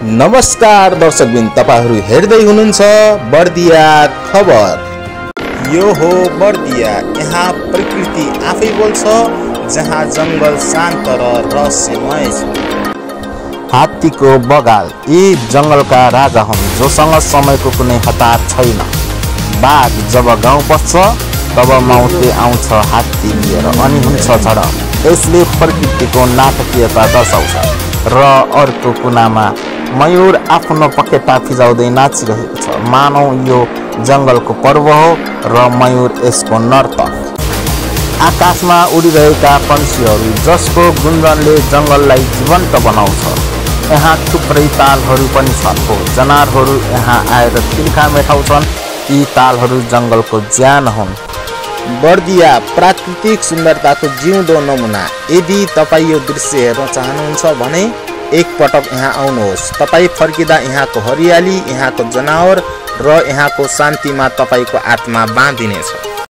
नमस्कार दर्शकबिन, तपाईहरु हेर्दै हुनुहुन्छ बर्दिया खबर। यो हो बर्दिया, यहाँ प्रकृति आफै बोल्छ, जहाँ जंगल शान्त र रहस्यमय छ। हात्तीको बगाल यी जंगलका राजा हुन्, जोसँग समयको कुनै हतार छैन। बाघ जब गाउँ पस्छ तब माउते आउँछ हात्ती लिएर अनि हुन्छ झडप। यसले प्रकृतिको नाटकीयता दर्शाउँछ। र अर्को कुनामा मयूर आफ्नो पखेटा फिजाउँदै नाचिरहेको छ। मानौ यो जंगलको पर्व हो र मयूर यसको नर्तक। आकाशमा उडिरहेका पंक्षीहरू जसको गुन्जनले जंगललाई जीवन्त बनाउँछ। यहाँ थुप्रै तालहरू पनि छन्। जनावरहरू यहाँ आएर तिर्खा मेटाउँछन्। यी तालहरू जंगलको ज्यान हुन्। बर्दिया प्राकृतिक सुन्दरताको जिउँदो नमुना। यदि तपाईँ यो दृश्य हेर्न चाहनुहुन्छ भने एक पटक यहाँ आउनुहोस्। तपाईँ फर्किँदा यहाँको हरियाली, यहाँको जनावर र यहाँको शान्तिमा तपाईको आत्मा बाँधिनेछ।